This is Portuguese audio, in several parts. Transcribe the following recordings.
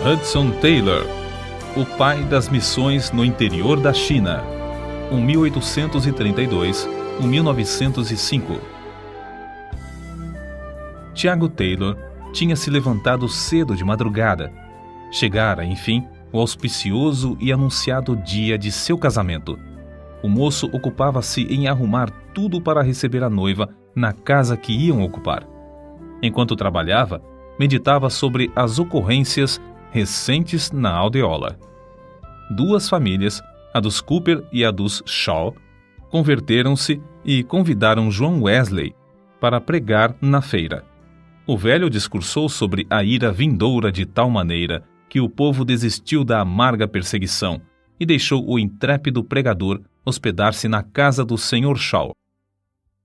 Hudson Taylor, o pai das missões no interior da China, 1832-1905. Tiago Taylor tinha se levantado cedo de madrugada. Chegara, enfim, o auspicioso e anunciado dia de seu casamento. O moço ocupava-se em arrumar tudo para receber a noiva na casa que iam ocupar. Enquanto trabalhava, meditava sobre as ocorrências recentes na aldeola. Duas famílias, a dos Cooper e a dos Shaw, converteram-se e convidaram John Wesley para pregar na feira. O velho discursou sobre a ira vindoura de tal maneira que o povo desistiu da amarga perseguição e deixou o intrépido pregador hospedar-se na casa do Sr. Shaw.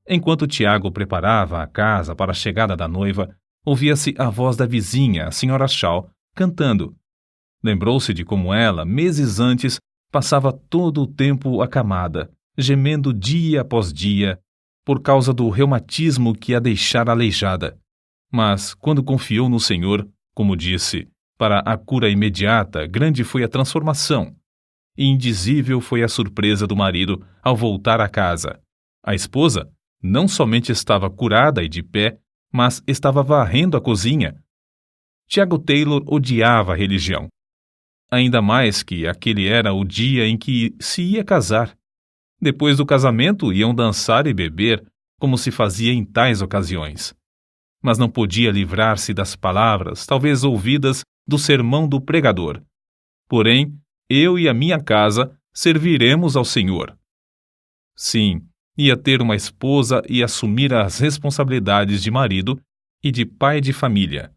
Enquanto Tiago preparava a casa para a chegada da noiva, ouvia-se a voz da vizinha, a Sra. Shaw, cantando. Lembrou-se de como ela, meses antes, passava todo o tempo acamada, gemendo dia após dia, por causa do reumatismo que a deixara aleijada. Mas, quando confiou no Senhor, como disse, para a cura imediata, grande foi a transformação. E indizível foi a surpresa do marido ao voltar à casa. A esposa não somente estava curada e de pé, mas estava varrendo a cozinha. Tiago Taylor odiava a religião. Ainda mais que aquele era o dia em que se ia casar. Depois do casamento, iam dançar e beber, como se fazia em tais ocasiões. Mas não podia livrar-se das palavras, talvez ouvidas, do sermão do pregador. Porém, eu e a minha casa serviremos ao Senhor. Sim, ia ter uma esposa e assumir as responsabilidades de marido e de pai de família.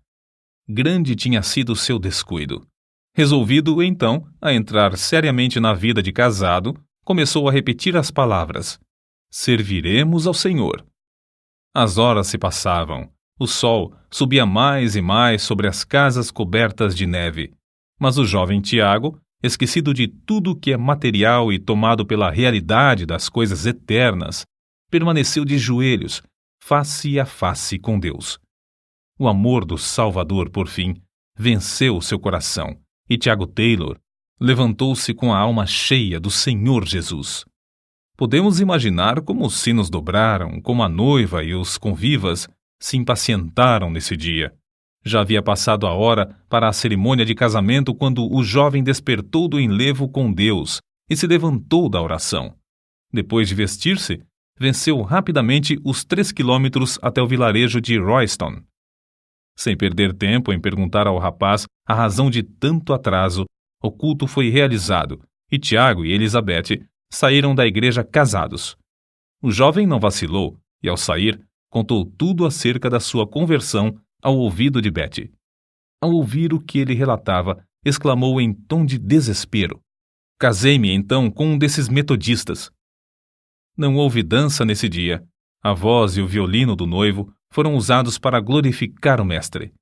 Grande tinha sido seu descuido. Resolvido, então, a entrar seriamente na vida de casado, começou a repetir as palavras: serviremos ao Senhor. As horas se passavam. O sol subia mais e mais sobre as casas cobertas de neve. Mas o jovem Tiago, esquecido de tudo que é material e tomado pela realidade das coisas eternas, permaneceu de joelhos, face a face com Deus. O amor do Salvador, por fim, venceu seu coração, e Tiago Taylor levantou-se com a alma cheia do Senhor Jesus. Podemos imaginar como os sinos dobraram, como a noiva e os convivas se impacientaram nesse dia. Já havia passado a hora para a cerimônia de casamento quando o jovem despertou do enlevo com Deus e se levantou da oração. Depois de vestir-se, venceu rapidamente os 3 quilômetros até o vilarejo de Royston. Sem perder tempo em perguntar ao rapaz a razão de tanto atraso, o culto foi realizado e Tiago e Elizabeth saíram da igreja casados. O jovem não vacilou e, ao sair, contou tudo acerca da sua conversão ao ouvido de Betty. Ao ouvir o que ele relatava, exclamou em tom de desespero: casei-me então com um desses metodistas. Não houve dança nesse dia. A voz e o violino do noivo foram usados para glorificar o mestre.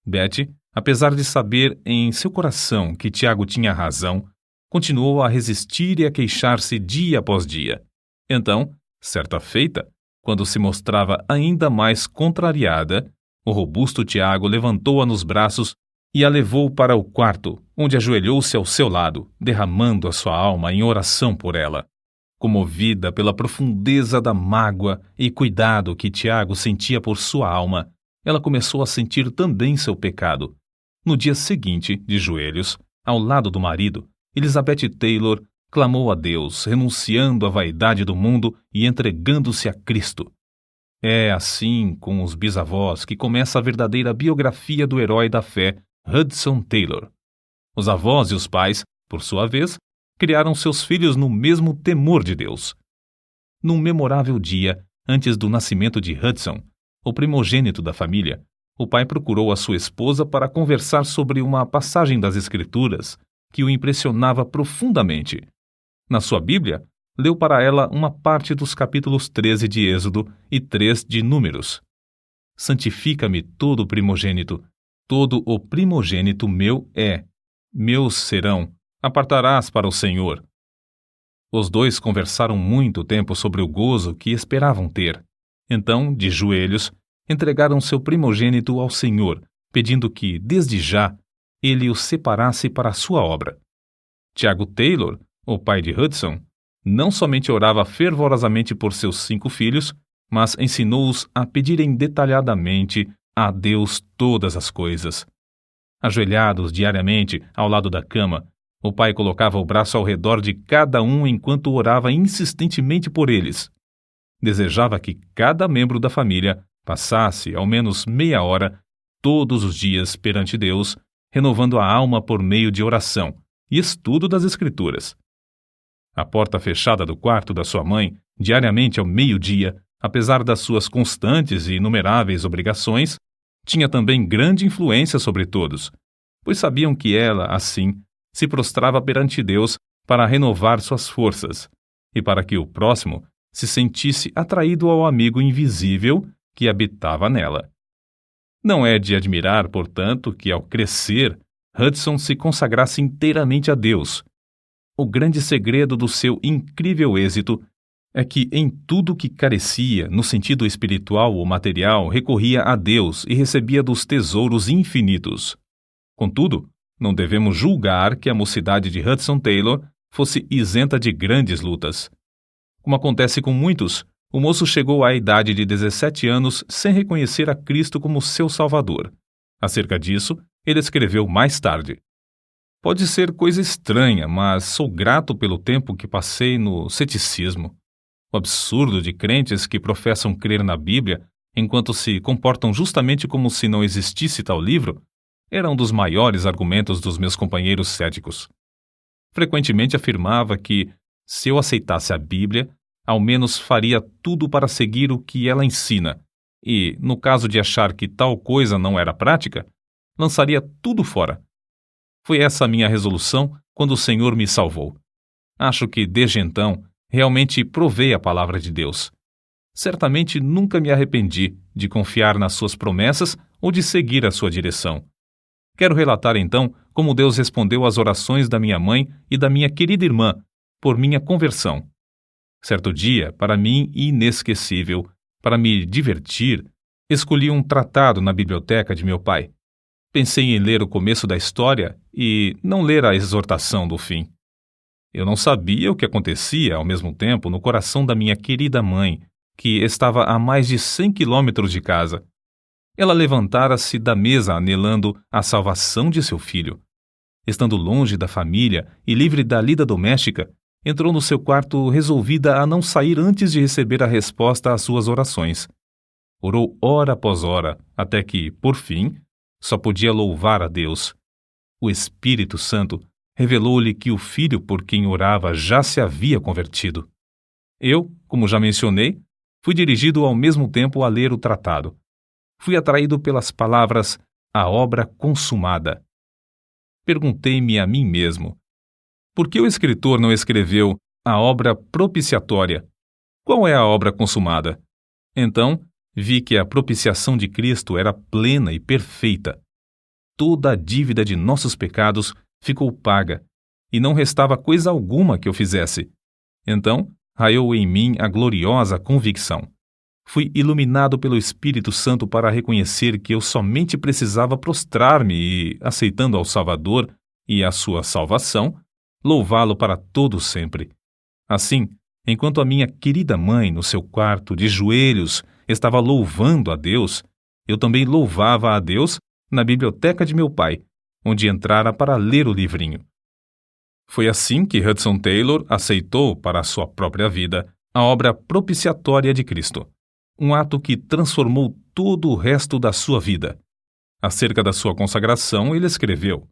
Betty, apesar de saber em seu coração que Tiago tinha razão, continuou a resistir e a queixar-se dia após dia. Então, certa feita, quando se mostrava ainda mais contrariada, o robusto Tiago levantou-a nos braços e a levou para o quarto, onde ajoelhou-se ao seu lado, derramando a sua alma em oração por ela. Comovida pela profundeza da mágoa e cuidado que Tiago sentia por sua alma, ela começou a sentir também seu pecado. No dia seguinte, de joelhos, ao lado do marido, Elizabeth Taylor clamou a Deus, renunciando à vaidade do mundo e entregando-se a Cristo. É assim com os bisavós que começa a verdadeira biografia do herói da fé, Hudson Taylor. Os avós e os pais, por sua vez, criaram seus filhos no mesmo temor de Deus. Num memorável dia, antes do nascimento de Hudson, o primogênito da família, o pai procurou a sua esposa para conversar sobre uma passagem das Escrituras que o impressionava profundamente. Na sua Bíblia, leu para ela uma parte dos capítulos 13 de Êxodo e 3 de Números. Santifica-me todo o primogênito, todo o primogênito meu é, meus serão, apartarás para o Senhor. Os dois conversaram muito tempo sobre o gozo que esperavam ter. Então, de joelhos, entregaram seu primogênito ao Senhor, pedindo que, desde já, ele o separasse para a sua obra. Tiago Taylor, o pai de Hudson, não somente orava fervorosamente por seus 5 filhos, mas ensinou-os a pedirem detalhadamente a Deus todas as coisas. Ajoelhados diariamente ao lado da cama, o pai colocava o braço ao redor de cada um enquanto orava insistentemente por eles. Desejava que cada membro da família passasse ao menos meia hora todos os dias perante Deus, renovando a alma por meio de oração e estudo das Escrituras. A porta fechada do quarto da sua mãe, diariamente ao meio-dia, apesar das suas constantes e inumeráveis obrigações, tinha também grande influência sobre todos, pois sabiam que ela, assim, se prostrava perante Deus para renovar suas forças e para que o próximo se sentisse atraído ao amigo invisível que habitava nela. Não é de admirar, portanto, que ao crescer, Hudson se consagrasse inteiramente a Deus. O grande segredo do seu incrível êxito é que em tudo que carecia, no sentido espiritual ou material, recorria a Deus e recebia dos tesouros infinitos. Contudo, não devemos julgar que a mocidade de Hudson Taylor fosse isenta de grandes lutas. Como acontece com muitos, o moço chegou à idade de 17 anos sem reconhecer a Cristo como seu Salvador. Acerca disso, ele escreveu mais tarde: "Pode ser coisa estranha, mas sou grato pelo tempo que passei no ceticismo. O absurdo de crentes que professam crer na Bíblia, enquanto se comportam justamente como se não existisse tal livro, era um dos maiores argumentos dos meus companheiros céticos. Frequentemente afirmava que, se eu aceitasse a Bíblia, ao menos faria tudo para seguir o que ela ensina, e, no caso de achar que tal coisa não era prática, lançaria tudo fora. Foi essa a minha resolução quando o Senhor me salvou. Acho que, desde então, realmente provei a palavra de Deus. Certamente nunca me arrependi de confiar nas suas promessas ou de seguir a sua direção. Quero relatar, então, como Deus respondeu às orações da minha mãe e da minha querida irmã por minha conversão. Certo dia, para mim inesquecível, para me divertir, escolhi um tratado na biblioteca de meu pai. Pensei em ler o começo da história e não ler a exortação do fim. Eu não sabia o que acontecia, ao mesmo tempo, no coração da minha querida mãe, que estava a mais de 100 quilômetros de casa. Ela levantara-se da mesa anelando a salvação de seu filho. Estando longe da família e livre da lida doméstica, entrou no seu quarto resolvida a não sair antes de receber a resposta às suas orações. Orou hora após hora, até que, por fim, só podia louvar a Deus. O Espírito Santo revelou-lhe que o filho por quem orava já se havia convertido. Eu, como já mencionei, fui dirigido ao mesmo tempo a ler o tratado. Fui atraído pelas palavras "a obra consumada". Perguntei-me a mim mesmo: por que o escritor não escreveu "a obra propiciatória"? Qual é a obra consumada? Então, vi que a propiciação de Cristo era plena e perfeita. Toda a dívida de nossos pecados ficou paga, e não restava coisa alguma que eu fizesse. Então, raiou em mim a gloriosa convicção. Fui iluminado pelo Espírito Santo para reconhecer que eu somente precisava prostrar-me e, aceitando ao Salvador e a sua salvação, louvá-lo para todo sempre. Assim, enquanto a minha querida mãe, no seu quarto, de joelhos, estava louvando a Deus, eu também louvava a Deus na biblioteca de meu pai, onde entrara para ler o livrinho. Foi assim que Hudson Taylor aceitou para a sua própria vida a obra propiciatória de Cristo, um ato que transformou todo o resto da sua vida. Acerca da sua consagração, ele escreveu: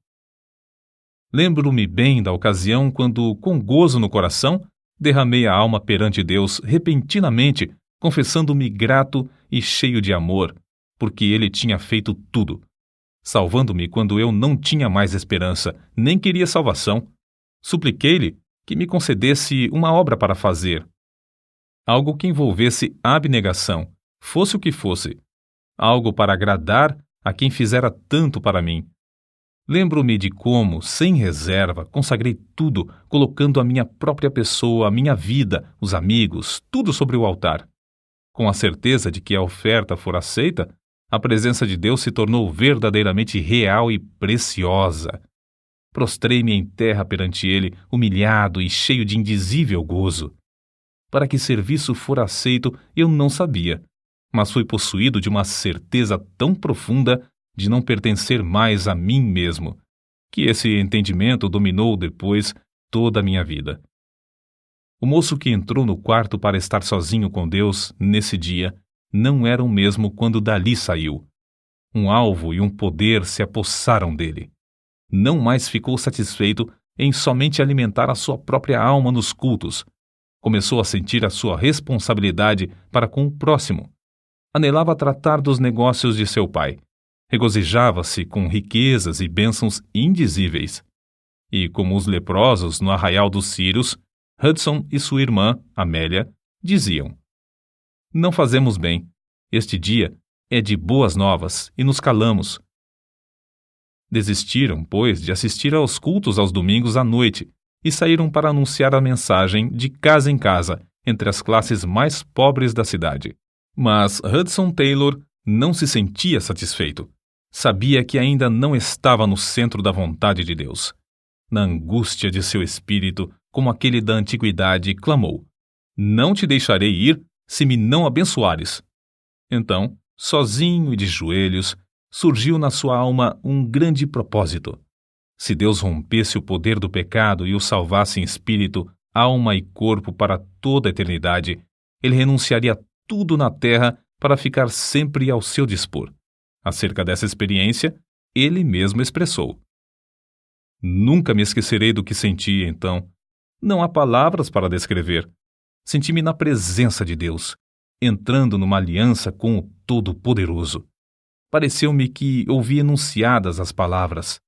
"Lembro-me bem da ocasião quando, com gozo no coração, derramei a alma perante Deus repentinamente, confessando-me grato e cheio de amor, porque Ele tinha feito tudo, salvando-me quando eu não tinha mais esperança, nem queria salvação. Supliquei-lhe que me concedesse uma obra para fazer. Algo que envolvesse abnegação, fosse o que fosse. Algo para agradar a quem fizera tanto para mim. Lembro-me de como, sem reserva, consagrei tudo, colocando a minha própria pessoa, a minha vida, os amigos, tudo sobre o altar. Com a certeza de que a oferta for aceita, A presença de Deus se tornou verdadeiramente real e preciosa. Prostrei-me em terra perante ele, humilhado e cheio de indizível gozo. Para que serviço fora aceito, eu não sabia, mas fui possuído de uma certeza tão profunda de não pertencer mais a mim mesmo, que esse entendimento dominou depois toda a minha vida. O moço que entrou no quarto para estar sozinho com Deus nesse dia não era o mesmo quando dali saiu. Um alvo e um poder se apossaram dele. Não mais ficou satisfeito em somente alimentar a sua própria alma nos cultos. Começou a sentir a sua responsabilidade para com o próximo. Anelava tratar dos negócios de seu pai. Regozijava-se com riquezas e bênçãos indizíveis. E, como os leprosos no arraial dos Círios, Hudson e sua irmã, Amélia, diziam: não fazemos bem. Este dia é de boas novas e nos calamos. Desistiram, pois, de assistir aos cultos aos domingos à noite e saíram para anunciar a mensagem de casa em casa entre as classes mais pobres da cidade. Mas Hudson Taylor não se sentia satisfeito. Sabia que ainda não estava no centro da vontade de Deus. Na angústia de seu espírito, como aquele da antiguidade, clamou: não te deixarei ir se me não abençoares. Então, sozinho e de joelhos, surgiu na sua alma um grande propósito. Se Deus rompesse o poder do pecado e o salvasse em espírito, alma e corpo para toda a eternidade, ele renunciaria tudo na terra para ficar sempre ao seu dispor. Acerca dessa experiência, ele mesmo expressou: nunca me esquecerei do que senti então. Não há palavras para descrever. Senti-me na presença de Deus, entrando numa aliança com o Todo-Poderoso. Pareceu-me que ouvi enunciadas as palavras: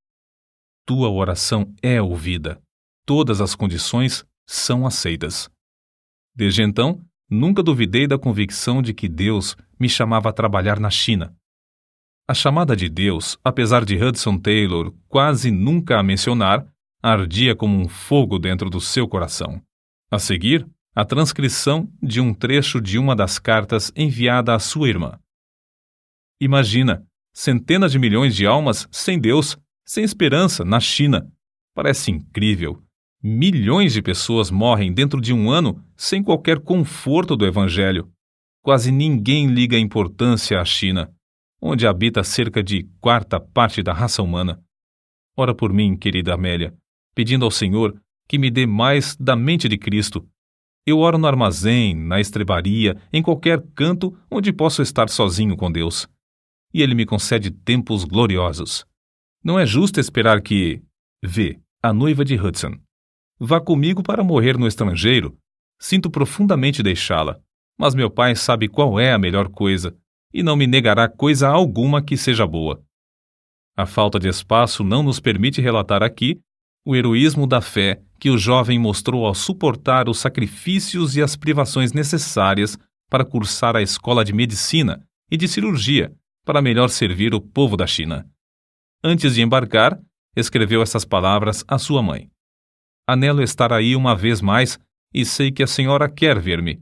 tua oração é ouvida. Todas as condições são aceitas. Desde então, nunca duvidei da convicção de que Deus me chamava a trabalhar na China. A chamada de Deus, apesar de Hudson Taylor quase nunca a mencionar, ardia como um fogo dentro do seu coração. A seguir, a transcrição de um trecho de uma das cartas enviada à sua irmã. Imagina, centenas de milhões de almas sem Deus, sem esperança, na China. Parece incrível. Milhões de pessoas morrem dentro de um ano sem qualquer conforto do Evangelho. Quase ninguém liga importância à China, onde habita cerca de quarta parte da raça humana. Ora por mim, querida Amélia, pedindo ao Senhor que me dê mais da mente de Cristo. Eu oro no armazém, na estrebaria, em qualquer canto onde posso estar sozinho com Deus. E Ele me concede tempos gloriosos. Não é justo esperar que... Vê, a noiva de Hudson. Vá comigo para morrer no estrangeiro. Sinto profundamente deixá-la, mas meu pai sabe qual é a melhor coisa, e não me negará coisa alguma que seja boa. A falta de espaço não nos permite relatar aqui o heroísmo da fé que o jovem mostrou ao suportar os sacrifícios e as privações necessárias para cursar a escola de medicina e de cirurgia para melhor servir o povo da China. Antes de embarcar, escreveu essas palavras à sua mãe: anelo estar aí uma vez mais e sei que a senhora quer ver-me,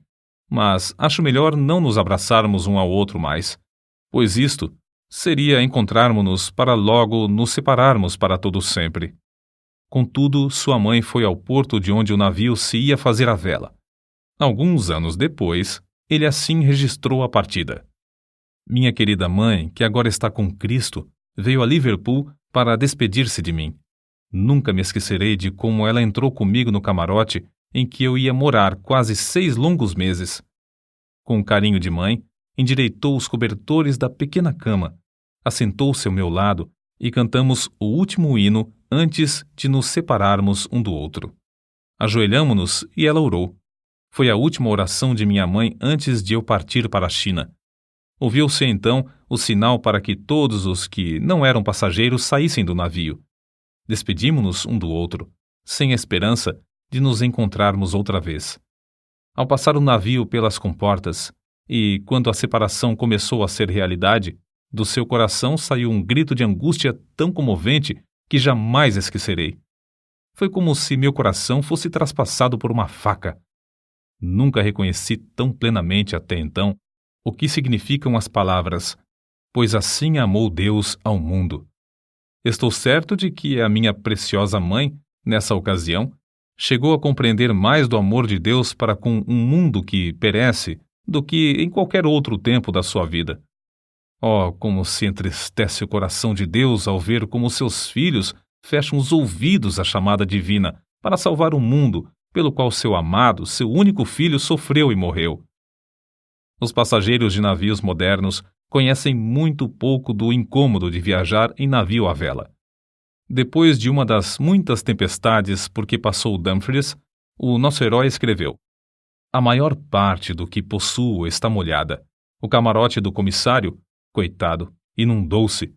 mas acho melhor não nos abraçarmos um ao outro mais, pois isto seria encontrarmos-nos para logo nos separarmos para todo sempre. Contudo, sua mãe foi ao porto de onde o navio se ia fazer a vela. Alguns anos depois, ele assim registrou a partida. Minha querida mãe, que agora está com Cristo, veio a Liverpool para despedir-se de mim. Nunca me esquecerei de como ela entrou comigo no camarote em que eu ia morar quase 6 longos meses. Com carinho de mãe, endireitou os cobertores da pequena cama, assentou-se ao meu lado e cantamos o último hino antes de nos separarmos um do outro. Ajoelhamo-nos e ela orou. Foi a última oração de minha mãe antes de eu partir para a China. Ouviu-se então o sinal para que todos os que não eram passageiros saíssem do navio. Despedimo-nos um do outro, sem esperança de nos encontrarmos outra vez. Ao passar o navio pelas comportas, e quando a separação começou a ser realidade, do seu coração saiu um grito de angústia tão comovente que jamais esquecerei. Foi como se meu coração fosse traspassado por uma faca. Nunca reconheci tão plenamente até então o que significam as palavras: pois assim amou Deus ao mundo. Estou certo de que a minha preciosa mãe, nessa ocasião, chegou a compreender mais do amor de Deus para com um mundo que perece do que em qualquer outro tempo da sua vida. Oh, como se entristece o coração de Deus ao ver como seus filhos fecham os ouvidos à chamada divina para salvar o mundo pelo qual seu amado, seu único filho, sofreu e morreu. Os passageiros de navios modernos conhecem muito pouco do incômodo de viajar em navio à vela. Depois de uma das muitas tempestades por que passou Dumfries, o nosso herói escreveu: "A maior parte do que possuo está molhada. O camarote do comissário, coitado, inundou-se.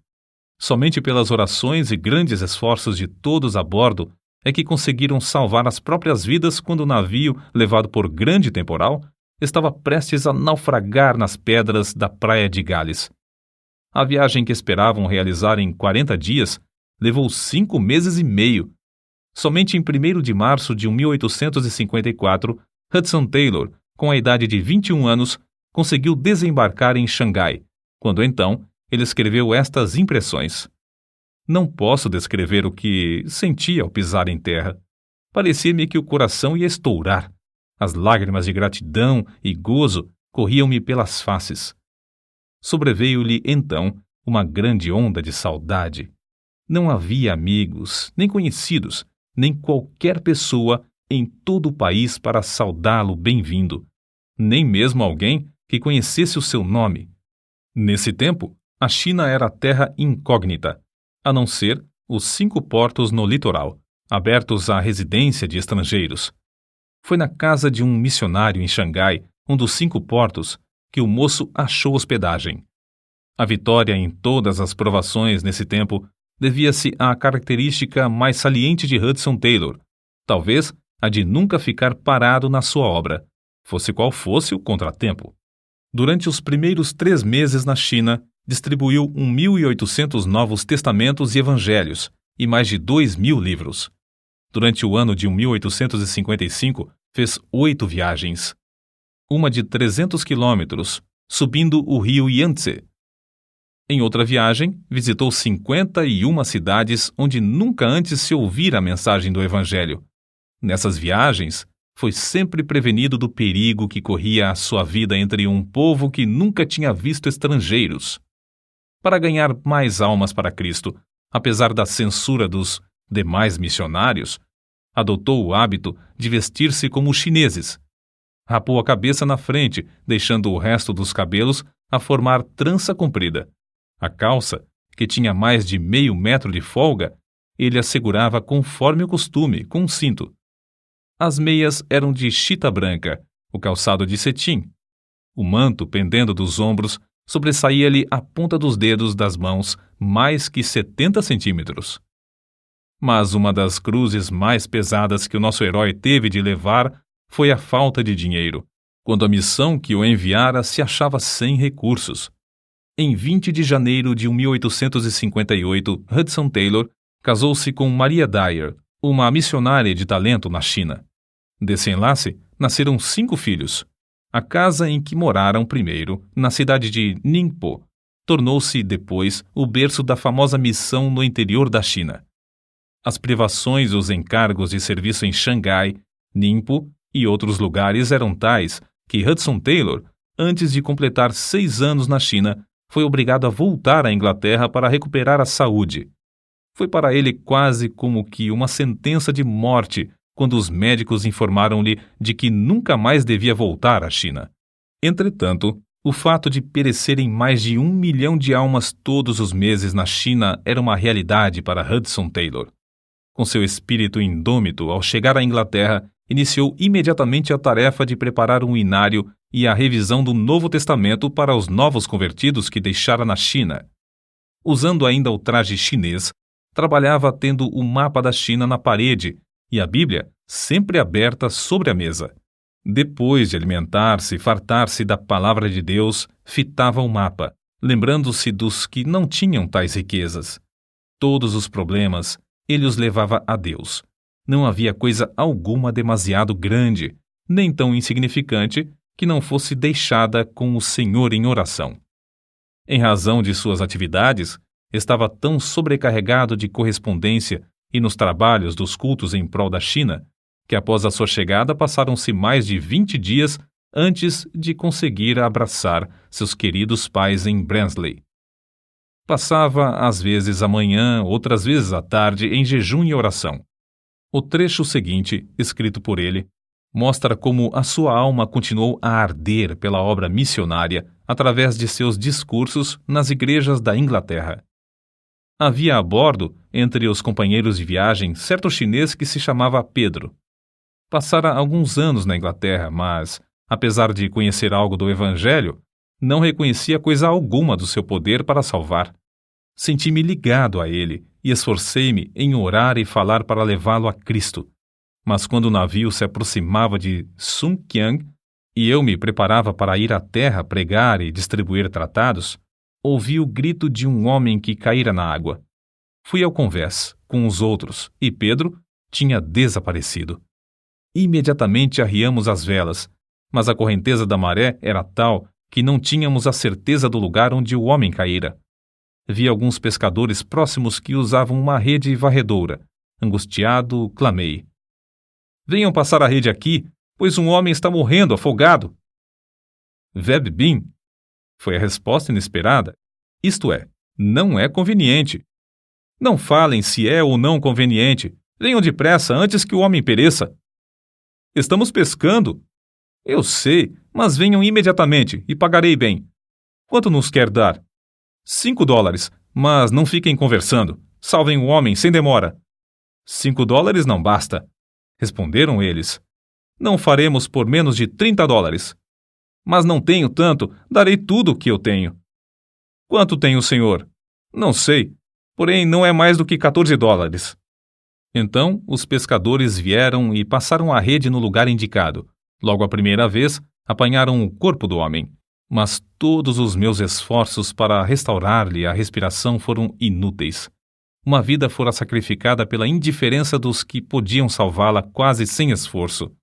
Somente pelas orações e grandes esforços de todos a bordo é que conseguiram salvar as próprias vidas quando o navio, levado por grande temporal, estava prestes a naufragar nas pedras da praia de Gales. A viagem que esperavam realizar em 40 dias levou 5 meses e meio. Somente em 1º de março de 1854, Hudson Taylor, com a idade de 21 anos, conseguiu desembarcar em Xangai, quando então ele escreveu estas impressões. Não posso descrever o que senti ao pisar em terra. Parecia-me que o coração ia estourar. As lágrimas de gratidão e gozo corriam-me pelas faces. Sobreveio-lhe, então, uma grande onda de saudade. Não havia amigos, nem conhecidos, nem qualquer pessoa em todo o país para saudá-lo bem-vindo, nem mesmo alguém que conhecesse o seu nome. Nesse tempo, a China era terra incógnita, a não ser os 5 portos no litoral, abertos à residência de estrangeiros. Foi na casa de um missionário em Xangai, um dos 5 portos, que o moço achou hospedagem. A vitória em todas as provações nesse tempo devia-se à característica mais saliente de Hudson Taylor, talvez a de nunca ficar parado na sua obra, fosse qual fosse o contratempo. Durante os primeiros 3 meses na China, distribuiu 1.800 novos testamentos e evangelhos e mais de 2.000 livros. Durante o ano de 1855, fez 8 viagens. Uma de 300 quilômetros, subindo o rio Yangtze. Em outra viagem, visitou 51 cidades onde nunca antes se ouvira a mensagem do Evangelho. Nessas viagens, foi sempre prevenido do perigo que corria a sua vida entre um povo que nunca tinha visto estrangeiros. Para ganhar mais almas para Cristo, apesar da censura dos demais missionários, adotou o hábito de vestir-se como os chineses. Rapou a cabeça na frente, deixando o resto dos cabelos a formar trança comprida. A calça, que tinha mais de meio metro de folga, ele assegurava conforme o costume, com um cinto. As meias eram de chita branca, o calçado de cetim. O manto, pendendo dos ombros, sobressaía-lhe a ponta dos dedos das mãos mais que 70 centímetros. Mas uma das cruzes mais pesadas que o nosso herói teve de levar foi a falta de dinheiro, quando a missão que o enviara se achava sem recursos. Em 20 de janeiro de 1858, Hudson Taylor casou-se com Maria Dyer, uma missionária de talento na China. Desse enlace, nasceram 5 filhos. A casa em que moraram primeiro, na cidade de Ningpo, tornou-se depois o berço da famosa missão no interior da China. As privações e os encargos de serviço em Xangai, Ningpo e outros lugares eram tais que Hudson Taylor, antes de completar 6 anos na China, foi obrigado a voltar à Inglaterra para recuperar a saúde. Foi para ele quase como que uma sentença de morte quando os médicos informaram-lhe de que nunca mais devia voltar à China. Entretanto, o fato de perecerem mais de 1 milhão de almas todos os meses na China era uma realidade para Hudson Taylor. Com seu espírito indômito, ao chegar à Inglaterra, iniciou imediatamente a tarefa de preparar um inário e a revisão do Novo Testamento para os novos convertidos que deixara na China. Usando ainda o traje chinês, trabalhava tendo o mapa da China na parede e a Bíblia sempre aberta sobre a mesa. Depois de alimentar-se e fartar-se da palavra de Deus, fitava o mapa, lembrando-se dos que não tinham tais riquezas. Todos os problemas ele os levava a Deus. Não havia coisa alguma demasiado grande, nem tão insignificante, que não fosse deixada com o Senhor em oração. Em razão de suas atividades, estava tão sobrecarregado de correspondência e nos trabalhos dos cultos em prol da China, que após a sua chegada passaram-se mais de 20 dias antes de conseguir abraçar seus queridos pais em Barnsley. Passava às vezes a manhã, outras vezes à tarde, em jejum e oração. O trecho seguinte, escrito por ele, mostra como a sua alma continuou a arder pela obra missionária através de seus discursos nas igrejas da Inglaterra. Havia a bordo, entre os companheiros de viagem, certo chinês que se chamava Pedro. Passara alguns anos na Inglaterra, mas, apesar de conhecer algo do Evangelho, não reconhecia coisa alguma do seu poder para salvar. Senti-me ligado a ele e esforcei-me em orar e falar para levá-lo a Cristo. Mas quando o navio se aproximava de Sunkyang e eu me preparava para ir à terra pregar e distribuir tratados, ouvi o grito de um homem que caíra na água. Fui ao convés com os outros e Pedro tinha desaparecido. Imediatamente arriamos as velas, mas a correnteza da maré era tal que não tínhamos a certeza do lugar onde o homem caíra. Vi alguns pescadores próximos que usavam uma rede varredora. Angustiado, clamei: "Venham passar a rede aqui, pois um homem está morrendo afogado." "Veb bin", foi a resposta inesperada. Isto é, não é conveniente. "Não falem se é ou não conveniente. Venham depressa antes que o homem pereça." "Estamos pescando." "Eu sei, mas venham imediatamente e pagarei bem." "Quanto nos quer dar?" $5, mas não fiquem conversando. Salvem o homem sem demora." $5 não basta, responderam eles. "Não faremos por menos de $30. Mas não tenho tanto, darei tudo o que eu tenho." "Quanto tem o senhor?" "Não sei, porém não é mais do que $14. Então os pescadores vieram e passaram a rede no lugar indicado. Logo a primeira vez, apanharam o corpo do homem. Mas todos os meus esforços para restaurar-lhe a respiração foram inúteis. Uma vida fora sacrificada pela indiferença dos que podiam salvá-la quase sem esforço.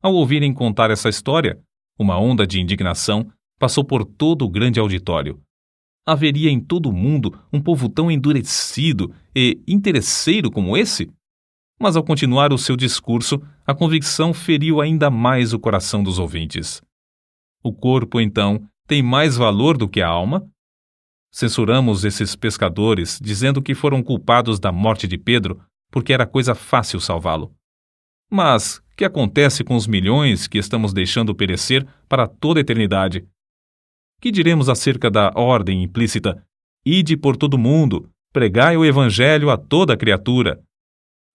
Ao ouvirem contar essa história, uma onda de indignação passou por todo o grande auditório. Haveria em todo o mundo um povo tão endurecido e interesseiro como esse? Mas ao continuar o seu discurso, a convicção feriu ainda mais o coração dos ouvintes. O corpo, então, tem mais valor do que a alma? Censuramos esses pescadores, dizendo que foram culpados da morte de Pedro porque era coisa fácil salvá-lo. Mas que acontece com os milhões que estamos deixando perecer para toda a eternidade? Que diremos acerca da ordem implícita: "Ide por todo o mundo, pregai o evangelho a toda criatura"?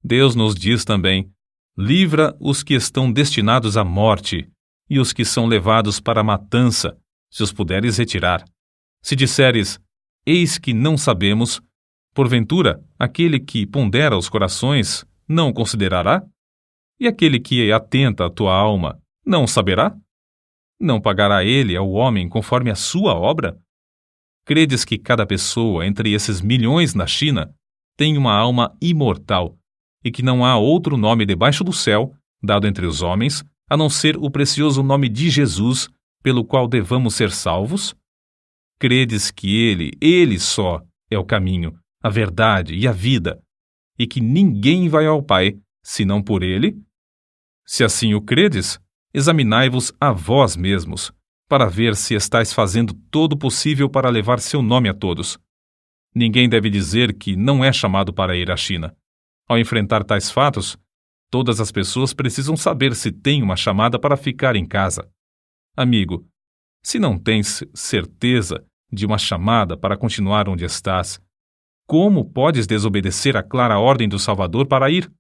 Deus nos diz também: "Livra os que estão destinados à morte e os que são levados para a matança, se os puderes retirar." Se disseres: "Eis que não sabemos", porventura, aquele que pondera os corações não o considerará? E aquele que atenta a tua alma não o saberá? Não pagará ele ao homem conforme a sua obra? Credes que cada pessoa entre esses milhões na China tem uma alma imortal e que não há outro nome debaixo do céu, dado entre os homens, a não ser o precioso nome de Jesus, pelo qual devamos ser salvos? Credes que Ele só, é o caminho, a verdade e a vida, e que ninguém vai ao Pai, senão por Ele? Se assim o credes, examinai-vos a vós mesmos, para ver se estáis fazendo todo o possível para levar seu nome a todos. Ninguém deve dizer que não é chamado para ir à China. Ao enfrentar tais fatos, todas as pessoas precisam saber se têm uma chamada para ficar em casa. Amigo, se não tens certeza de uma chamada para continuar onde estás, como podes desobedecer à clara ordem do Salvador para ir?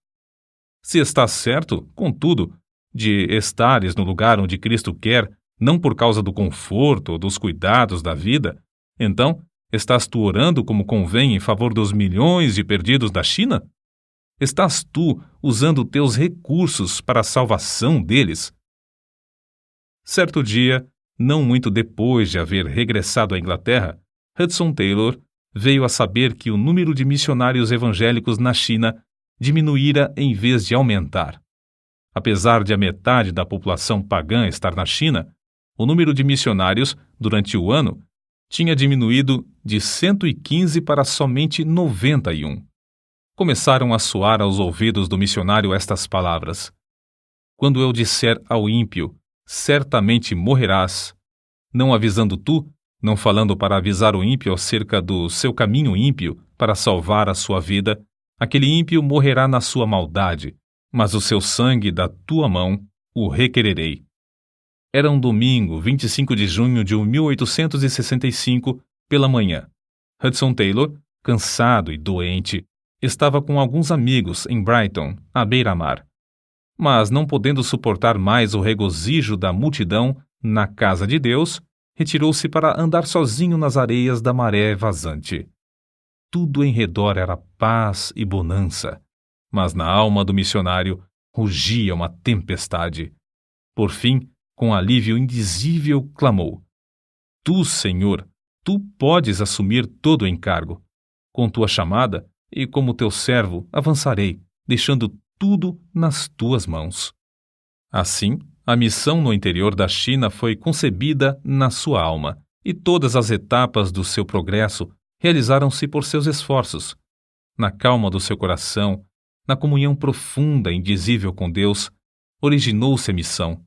Se estás certo, contudo, de estares no lugar onde Cristo quer, não por causa do conforto ou dos cuidados da vida, então estás tu orando como convém em favor dos milhões de perdidos da China? Estás tu usando teus recursos para a salvação deles? Certo dia, não muito depois de haver regressado à Inglaterra, Hudson Taylor veio a saber que o número de missionários evangélicos na China diminuíra em vez de aumentar. Apesar de a metade da população pagã estar na China, o número de missionários, durante o ano, tinha diminuído de 115 para somente 91. Começaram a soar aos ouvidos do missionário estas palavras: quando eu disser ao ímpio, certamente morrerás, não avisando tu, não falando para avisar o ímpio acerca do seu caminho ímpio para salvar a sua vida, aquele ímpio morrerá na sua maldade, mas o seu sangue da tua mão o requererei. Era um domingo, 25 de junho de 1865, pela manhã. Hudson Taylor, cansado e doente, estava com alguns amigos em Brighton, à beira-mar. Mas, não podendo suportar mais o regozijo da multidão na casa de Deus, retirou-se para andar sozinho nas areias da maré vazante. Tudo em redor era paz e bonança, mas na alma do missionário rugia uma tempestade. Por fim, com alívio indizível, clamou: Tu, Senhor, tu podes assumir todo o encargo. Com tua chamada, e como teu servo, avançarei, deixando tudo nas tuas mãos. Assim, a missão no interior da China foi concebida na sua alma, e todas as etapas do seu progresso realizaram-se por seus esforços. Na calma do seu coração, na comunhão profunda e indizível com Deus, originou-se a missão.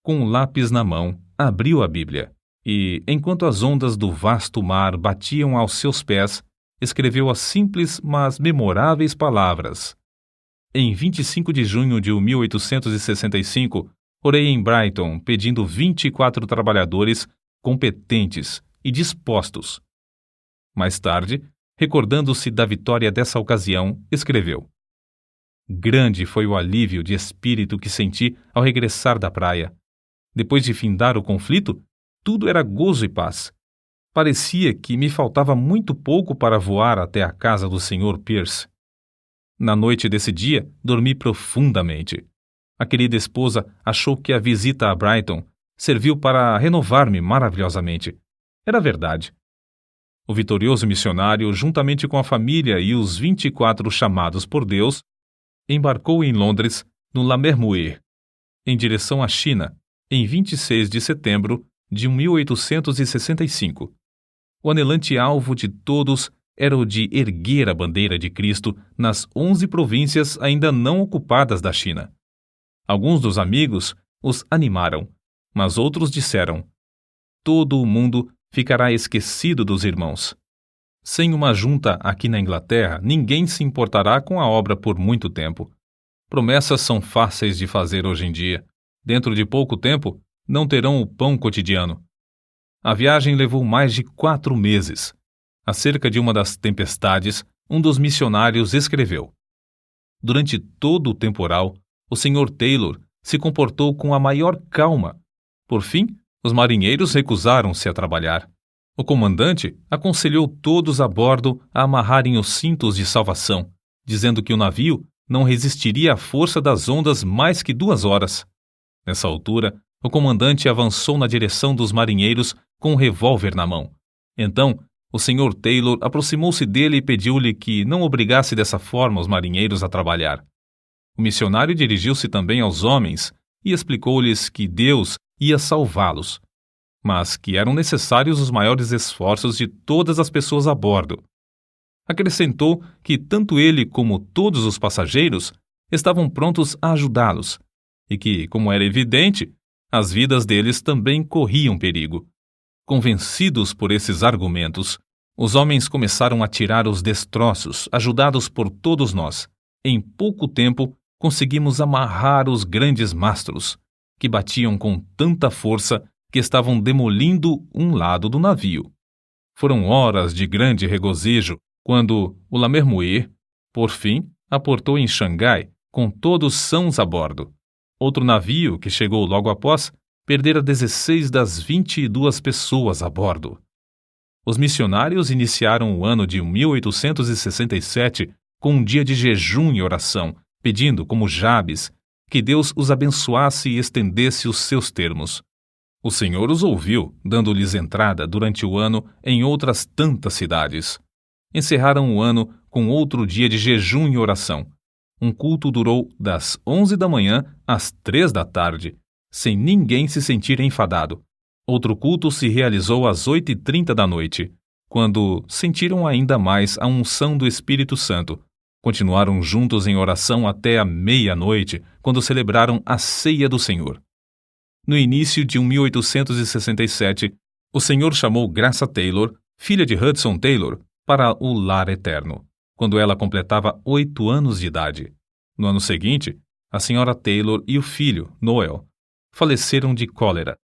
Com o lápis na mão, abriu a Bíblia e, enquanto as ondas do vasto mar batiam aos seus pés, escreveu as simples, mas memoráveis palavras: em 25 de junho de 1865, orei em Brighton pedindo 24 trabalhadores competentes e dispostos. Mais tarde, recordando-se da vitória dessa ocasião, escreveu: grande foi o alívio de espírito que senti ao regressar da praia. Depois de findar o conflito, tudo era gozo e paz. Parecia que me faltava muito pouco para voar até a casa do Sr. Pierce. Na noite desse dia, dormi profundamente. A querida esposa achou que a visita a Brighton serviu para renovar-me maravilhosamente. Era verdade. O vitorioso missionário, juntamente com a família e os 24 chamados por Deus, embarcou em Londres, no Lamermuir, em direção à China, em 26 de setembro de 1865. O anelante alvo de todos era o de erguer a bandeira de Cristo nas 11 províncias ainda não ocupadas da China. Alguns dos amigos os animaram, mas outros disseram: todo o mundo ficará esquecido dos irmãos. Sem uma junta aqui na Inglaterra, ninguém se importará com a obra por muito tempo. Promessas são fáceis de fazer hoje em dia. Dentro de pouco tempo, não terão o pão cotidiano. A viagem levou mais de 4 meses. Acerca de uma das tempestades, um dos missionários escreveu: durante todo o temporal, o Sr. Taylor se comportou com a maior calma. Por fim, os marinheiros recusaram-se a trabalhar. O comandante aconselhou todos a bordo a amarrarem os cintos de salvação, dizendo que o navio não resistiria à força das ondas mais que 2 horas. Nessa altura, o comandante avançou na direção dos marinheiros com um revólver na mão. Então, o Sr. Taylor aproximou-se dele e pediu-lhe que não obrigasse dessa forma os marinheiros a trabalhar. O missionário dirigiu-se também aos homens e explicou-lhes que Deus ia salvá-los, mas que eram necessários os maiores esforços de todas as pessoas a bordo. Acrescentou que tanto ele como todos os passageiros estavam prontos a ajudá-los, e que, como era evidente, as vidas deles também corriam perigo. Convencidos por esses argumentos, os homens começaram a tirar os destroços, ajudados por todos nós. Em pouco tempo, conseguimos amarrar os grandes mastros, que batiam com tanta força que estavam demolindo um lado do navio. Foram horas de grande regozijo quando o Lamermuir, por fim, aportou em Xangai com todos sãos a bordo. Outro navio, que chegou logo após, perdera 16 das 22 pessoas a bordo. Os missionários iniciaram o ano de 1867 com um dia de jejum e oração, pedindo, como Jabes, que Deus os abençoasse e estendesse os seus termos. O Senhor os ouviu, dando-lhes entrada durante o ano em outras tantas cidades. Encerraram o ano com outro dia de jejum e oração. Um culto durou das 11 da manhã às 3 da tarde, sem ninguém se sentir enfadado. Outro culto se realizou às 8h30 da noite, quando sentiram ainda mais a unção do Espírito Santo. Continuaram juntos em oração até a meia-noite, quando celebraram a Ceia do Senhor. No início de 1867, o Senhor chamou Graça Taylor, filha de Hudson Taylor, para o lar eterno, quando ela completava 8 anos de idade. No ano seguinte, a senhora Taylor e o filho, Noel, faleceram de cólera.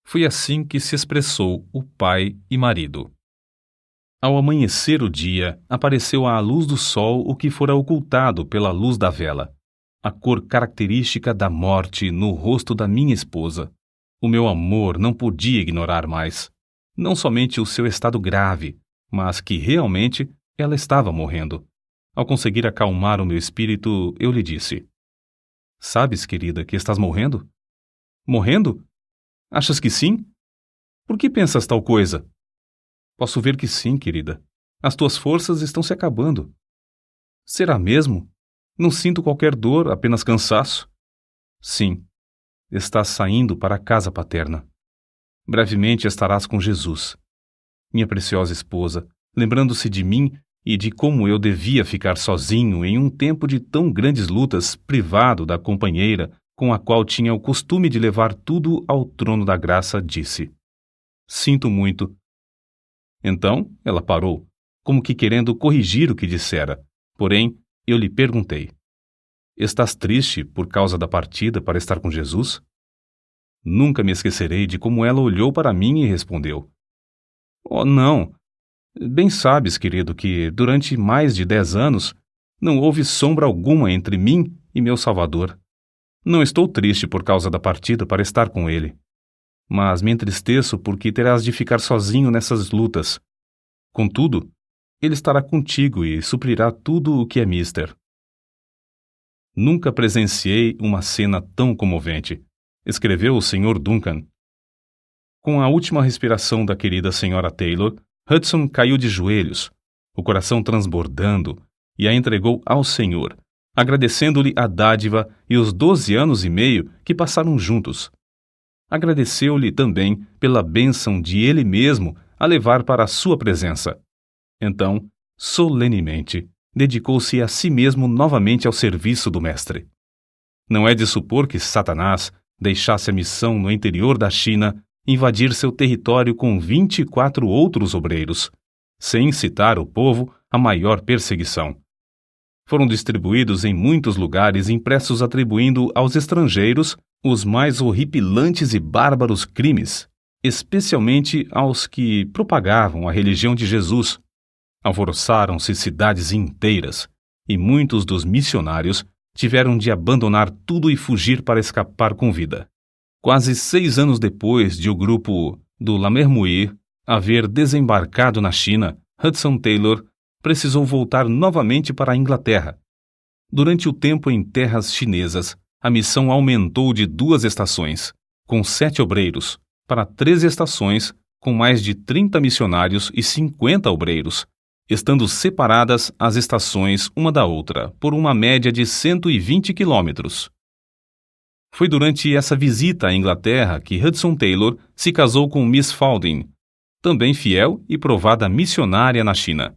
Foi assim que se expressou o pai e marido. Ao amanhecer o dia, apareceu à luz do sol o que fora ocultado pela luz da vela, a cor característica da morte no rosto da minha esposa. O meu amor não podia ignorar mais, não somente o seu estado grave, mas que realmente ela estava morrendo. Ao conseguir acalmar o meu espírito, eu lhe disse: "Sabes, querida, que estás morrendo?" "Morrendo? Achas que sim? Por que pensas tal coisa?" "Posso ver que sim, querida. As tuas forças estão se acabando." "Será mesmo? Não sinto qualquer dor, apenas cansaço." "Sim. Estás saindo para a casa paterna. Brevemente estarás com Jesus." Minha preciosa esposa, lembrando-se de mim e de como eu devia ficar sozinho em um tempo de tão grandes lutas, privado da companheira com a qual tinha o costume de levar tudo ao trono da graça, disse: "Sinto muito." Então ela parou, como que querendo corrigir o que dissera. Porém, eu lhe perguntei: "Estás triste por causa da partida para estar com Jesus?" Nunca me esquecerei de como ela olhou para mim e respondeu: "Oh, não. Bem sabes, querido, que durante mais de 10 anos não houve sombra alguma entre mim e meu Salvador. Não estou triste por causa da partida para estar com ele, mas me entristeço porque terás de ficar sozinho nessas lutas. Contudo, ele estará contigo e suprirá tudo o que é mister." Nunca presenciei uma cena tão comovente, escreveu o Sr. Duncan. Com a última respiração da querida Sra. Taylor, Hudson caiu de joelhos, o coração transbordando, e a entregou ao Senhor, agradecendo-lhe a dádiva e os 12 anos e meio que passaram juntos. Agradeceu-lhe também pela bênção de ele mesmo a levar para a sua presença. Então, solenemente, dedicou-se a si mesmo novamente ao serviço do Mestre. Não é de supor que Satanás deixasse a missão no interior da China invadir seu território com 24 outros obreiros, sem incitar o povo à maior perseguição. Foram distribuídos em muitos lugares impressos atribuindo aos estrangeiros os mais horripilantes e bárbaros crimes, especialmente aos que propagavam a religião de Jesus. Alvoroçaram-se cidades inteiras, e muitos dos missionários tiveram de abandonar tudo e fugir para escapar com vida. Quase 6 anos depois de o grupo do Lammermuir haver desembarcado na China, Hudson Taylor precisou voltar novamente para a Inglaterra. Durante o tempo em terras chinesas, a missão aumentou de 2 estações, com 7 obreiros, para 13 estações, com mais de 30 missionários e 50 obreiros, estando separadas as estações uma da outra por uma média de 120 quilômetros. Foi durante essa visita à Inglaterra que Hudson Taylor se casou com Miss Falding, também fiel e provada missionária na China.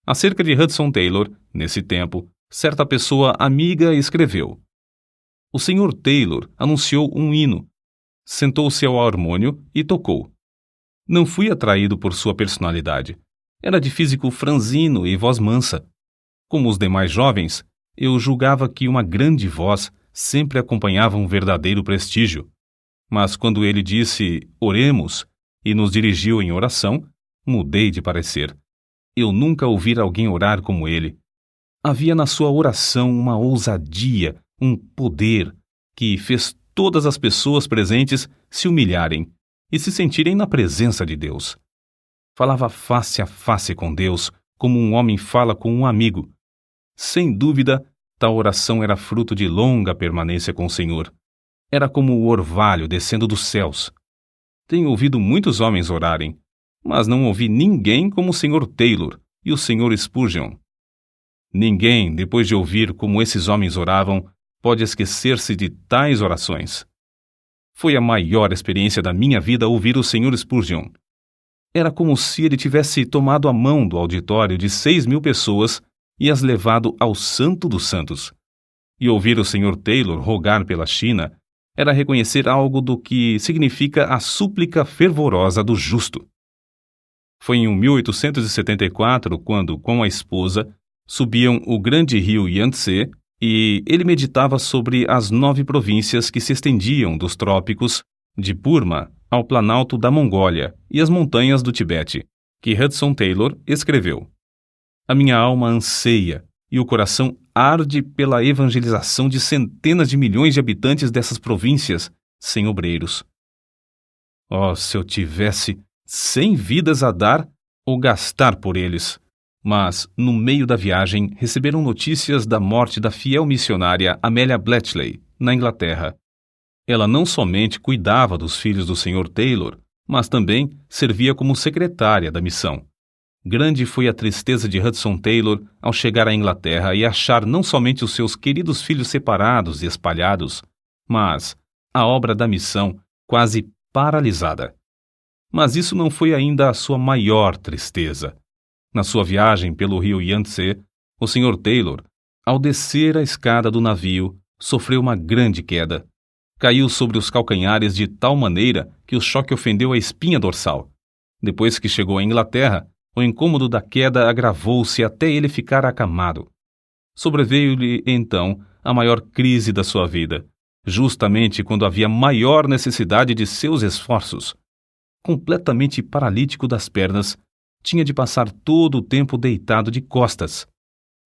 Acerca de Hudson Taylor, nesse tempo, certa pessoa amiga escreveu: "O Sr. Taylor anunciou um hino, sentou-se ao harmônio e tocou. Não fui atraído por sua personalidade. Era de físico franzino e voz mansa. Como os demais jovens, eu julgava que uma grande voz sempre acompanhava um verdadeiro prestígio. Mas quando ele disse 'oremos' e nos dirigiu em oração, mudei de parecer. Eu nunca ouvira alguém orar como ele. Havia na sua oração uma ousadia, um poder, que fez todas as pessoas presentes se humilharem e se sentirem na presença de Deus. Falava face a face com Deus, como um homem fala com um amigo. Sem dúvida, tal oração era fruto de longa permanência com o Senhor. Era como o orvalho descendo dos céus. Tenho ouvido muitos homens orarem, mas não ouvi ninguém como o Sr. Taylor e o Sr. Spurgeon. Ninguém, depois de ouvir como esses homens oravam, pode esquecer-se de tais orações. Foi a maior experiência da minha vida ouvir o Sr. Spurgeon. Era como se ele tivesse tomado a mão do auditório de 6.000 pessoas e as levado ao Santo dos Santos. E ouvir o Sr. Taylor rogar pela China era reconhecer algo do que significa a súplica fervorosa do justo. Foi em 1874 quando, com a esposa, subiam o grande rio Yangtze e ele meditava sobre as 9 províncias que se estendiam dos trópicos de Burma ao planalto da Mongólia e as montanhas do Tibete, que Hudson Taylor escreveu. A minha alma anseia e o coração arde pela evangelização de centenas de milhões de habitantes dessas províncias sem obreiros. Oh, se eu tivesse 100 vidas a dar ou gastar por eles! Mas, no meio da viagem, receberam notícias da morte da fiel missionária Amelia Bletchley, na Inglaterra. Ela não somente cuidava dos filhos do Sr. Taylor, mas também servia como secretária da missão. Grande foi a tristeza de Hudson Taylor ao chegar à Inglaterra e achar não somente os seus queridos filhos separados e espalhados, mas a obra da missão quase paralisada. Mas isso não foi ainda a sua maior tristeza. Na sua viagem pelo rio Yangtze, o Sr. Taylor, ao descer a escada do navio, sofreu uma grande queda. Caiu sobre os calcanhares de tal maneira que o choque ofendeu a espinha dorsal. Depois que chegou à Inglaterra, o incômodo da queda agravou-se até ele ficar acamado. Sobreveio-lhe, então, a maior crise da sua vida, justamente quando havia maior necessidade de seus esforços. Completamente paralítico das pernas, tinha de passar todo o tempo deitado de costas.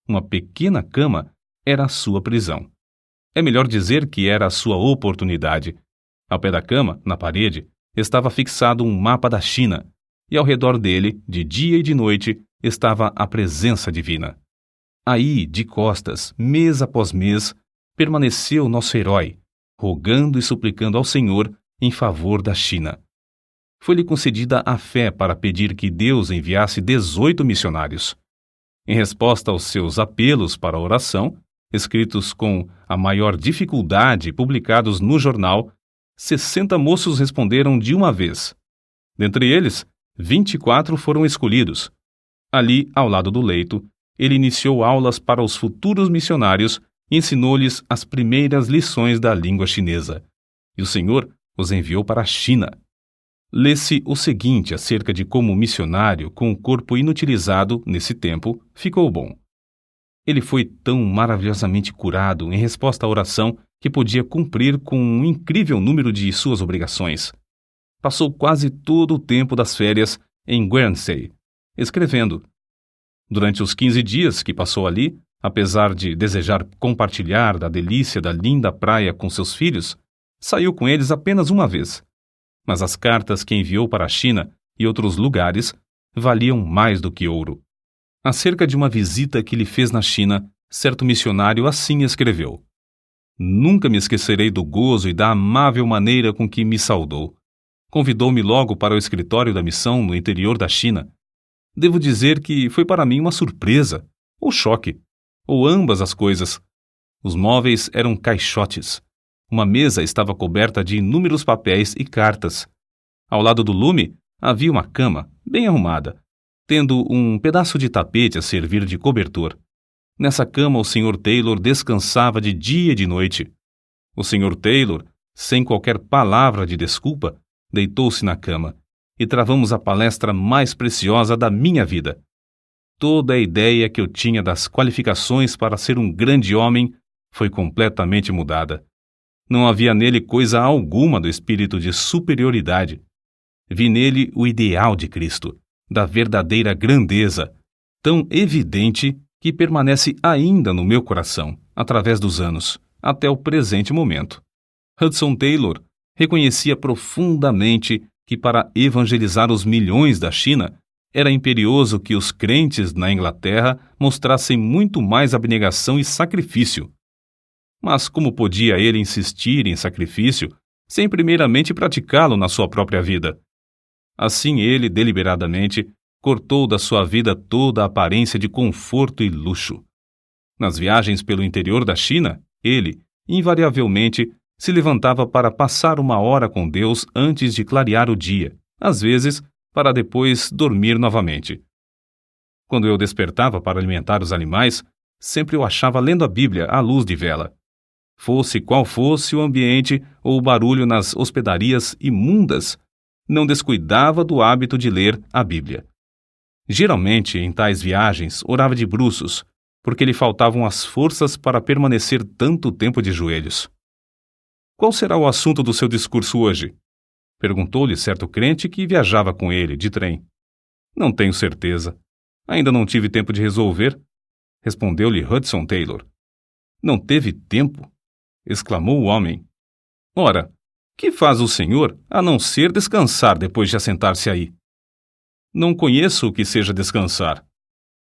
Uma pequena cama era a sua prisão. É melhor dizer que era a sua oportunidade. Ao pé da cama, na parede, estava fixado um mapa da China, e ao redor dele, de dia e de noite, estava a presença divina. Aí, de costas, mês após mês, permaneceu nosso herói, rogando e suplicando ao Senhor em favor da China. Foi-lhe concedida a fé para pedir que Deus enviasse 18 missionários. Em resposta aos seus apelos para a oração, escritos com a maior dificuldade e publicados no jornal, 60 moços responderam de uma vez. Dentre eles, 24 foram escolhidos. Ali, ao lado do leito, ele iniciou aulas para os futuros missionários e ensinou-lhes as primeiras lições da língua chinesa. E o Senhor os enviou para a China. Lê-se o seguinte acerca de como o missionário, com o corpo inutilizado nesse tempo, ficou bom. Ele foi tão maravilhosamente curado em resposta à oração que podia cumprir com um incrível número de suas obrigações. Passou quase todo o tempo das férias em Guernsey, escrevendo. Durante os 15 dias que passou ali, apesar de desejar compartilhar da delícia da linda praia com seus filhos, saiu com eles apenas uma vez. Mas as cartas que enviou para a China e outros lugares valiam mais do que ouro. Acerca de uma visita que lhe fez na China, certo missionário assim escreveu: Nunca me esquecerei do gozo e da amável maneira com que me saudou. Convidou-me logo para o escritório da missão no interior da China. Devo dizer que foi para mim uma surpresa, ou choque, ou ambas as coisas. Os móveis eram caixotes. Uma mesa estava coberta de inúmeros papéis e cartas. Ao lado do lume havia uma cama, bem arrumada, tendo um pedaço de tapete a servir de cobertor. Nessa cama o Sr. Taylor descansava de dia e de noite. O Sr. Taylor, sem qualquer palavra de desculpa, deitou-se na cama e travamos a palestra mais preciosa da minha vida. Toda a ideia que eu tinha das qualificações para ser um grande homem foi completamente mudada. Não havia nele coisa alguma do espírito de superioridade. Vi nele o ideal de Cristo, da verdadeira grandeza, tão evidente que permanece ainda no meu coração, através dos anos, até o presente momento. Hudson Taylor reconhecia profundamente que para evangelizar os milhões da China, era imperioso que os crentes na Inglaterra mostrassem muito mais abnegação e sacrifício. Mas como podia ele insistir em sacrifício sem primeiramente praticá-lo na sua própria vida? Assim ele, deliberadamente, cortou da sua vida toda a aparência de conforto e luxo. Nas viagens pelo interior da China, ele, invariavelmente, se levantava para passar uma hora com Deus antes de clarear o dia, às vezes para depois dormir novamente. Quando eu despertava para alimentar os animais, sempre o achava lendo a Bíblia à luz de vela. Fosse qual fosse o ambiente ou o barulho nas hospedarias imundas, não descuidava do hábito de ler a Bíblia. Geralmente, em tais viagens, orava de bruços, porque lhe faltavam as forças para permanecer tanto tempo de joelhos. Qual será o assunto do seu discurso hoje? Perguntou-lhe certo crente que viajava com ele, de trem. Não tenho certeza. Ainda não tive tempo de resolver, respondeu-lhe Hudson Taylor. Não teve tempo? Exclamou o homem. Ora, que faz o senhor a não ser descansar depois de assentar-se aí? Não conheço o que seja descansar,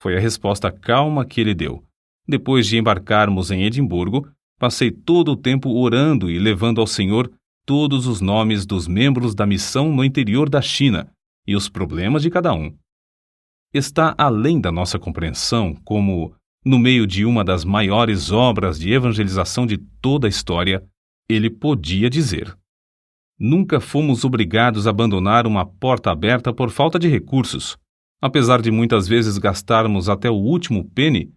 foi a resposta calma que ele deu. Depois de embarcarmos em Edimburgo, passei todo o tempo orando e levando ao Senhor todos os nomes dos membros da missão no interior da China e os problemas de cada um. Está além da nossa compreensão como, no meio de uma das maiores obras de evangelização de toda a história, ele podia dizer: nunca fomos obrigados a abandonar uma porta aberta por falta de recursos. Apesar de muitas vezes gastarmos até o último penny,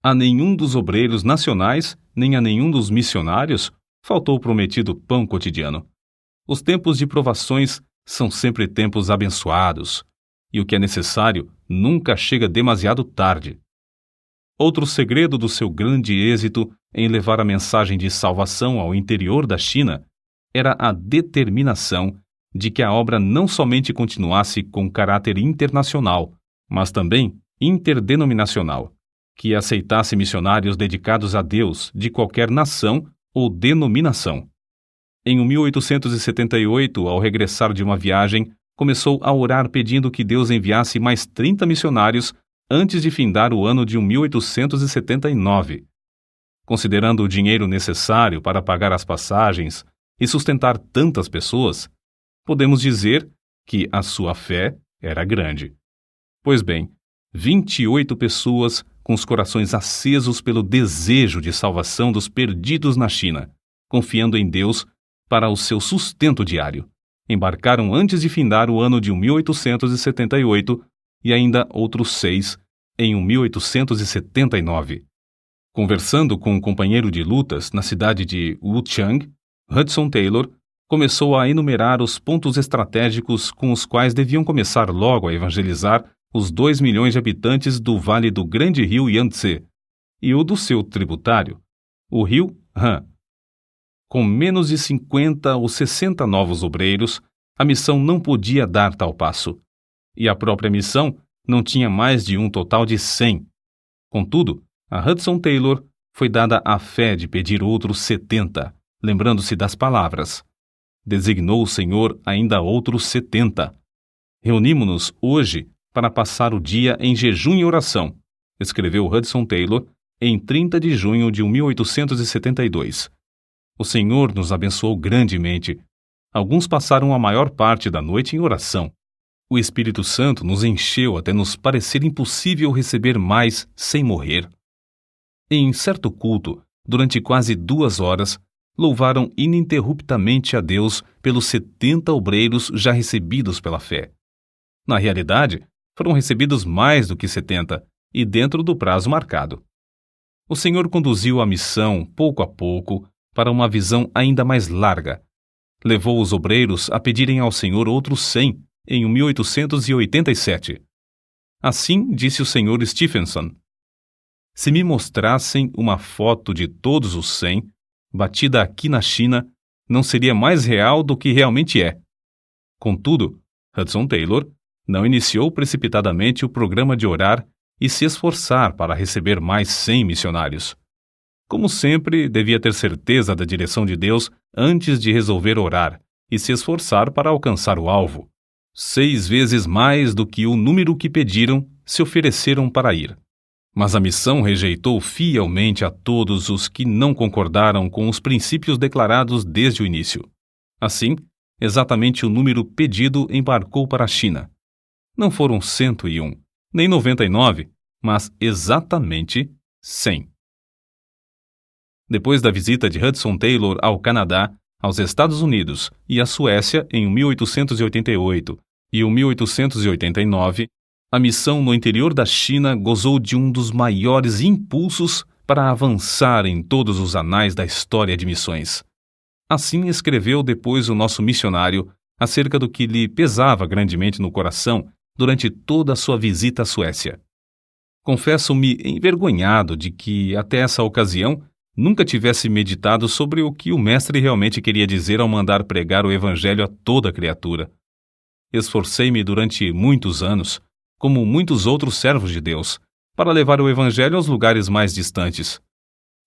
a nenhum dos obreiros nacionais, nem a nenhum dos missionários, faltou o prometido pão cotidiano. Os tempos de provações são sempre tempos abençoados, e o que é necessário nunca chega demasiado tarde. Outro segredo do seu grande êxito em levar a mensagem de salvação ao interior da China era a determinação de que a obra não somente continuasse com caráter internacional, mas também interdenominacional, que aceitasse missionários dedicados a Deus de qualquer nação ou denominação. Em 1878, ao regressar de uma viagem, começou a orar pedindo que Deus enviasse mais 30 missionários antes de findar o ano de 1879. Considerando o dinheiro necessário para pagar as passagens e sustentar tantas pessoas, podemos dizer que a sua fé era grande. Pois bem, 28 pessoas com os corações acesos pelo desejo de salvação dos perdidos na China, confiando em Deus para o seu sustento diário, embarcaram antes de findar o ano de 1878 e ainda outros 6 em 1879. Conversando com um companheiro de lutas na cidade de Wuchang, Hudson Taylor começou a enumerar os pontos estratégicos com os quais deviam começar logo a evangelizar os 2 milhões de habitantes do vale do grande rio Yangtze e o do seu tributário, o rio Han. Com menos de 50 ou 60 novos obreiros, a missão não podia dar tal passo, e a própria missão não tinha mais de um total de 100. Contudo, a Hudson Taylor foi dada a fé de pedir outros 70, lembrando-se das palavras: designou o Senhor ainda outros 70. Reunimo-nos hoje para passar o dia em jejum e oração, escreveu Hudson Taylor em 30 de junho de 1872. O Senhor nos abençoou grandemente. Alguns passaram a maior parte da noite em oração. O Espírito Santo nos encheu até nos parecer impossível receber mais sem morrer. Em certo culto, durante quase 2 horas, louvaram ininterruptamente a Deus pelos 70 obreiros já recebidos pela fé. Na realidade, foram recebidos mais do que 70, e dentro do prazo marcado. O Senhor conduziu a missão, pouco a pouco, para uma visão ainda mais larga. Levou os obreiros a pedirem ao Senhor outros 100 em 1887. Assim disse o Sr. Stephenson: se me mostrassem uma foto de todos os 100, batida aqui na China, não seria mais real do que realmente é. Contudo, Hudson Taylor não iniciou precipitadamente o programa de orar e se esforçar para receber mais 100 missionários. Como sempre, devia ter certeza da direção de Deus antes de resolver orar e se esforçar para alcançar o alvo. 6 vezes mais do que o número que pediram se ofereceram para ir. Mas a missão rejeitou fielmente a todos os que não concordaram com os princípios declarados desde o início. Assim, exatamente o número pedido embarcou para a China. Não foram 101, nem 99, mas exatamente 100. Depois da visita de Hudson Taylor ao Canadá, aos Estados Unidos e à Suécia em 1888 e 1889, a missão no interior da China gozou de um dos maiores impulsos para avançar em todos os anais da história de missões. Assim escreveu depois o nosso missionário acerca do que lhe pesava grandemente no coração durante toda a sua visita à Suécia. Confesso-me envergonhado de que, até essa ocasião, nunca tivesse meditado sobre o que o mestre realmente queria dizer ao mandar pregar o Evangelho a toda criatura. Esforcei-me durante muitos anos, como muitos outros servos de Deus, para levar o Evangelho aos lugares mais distantes.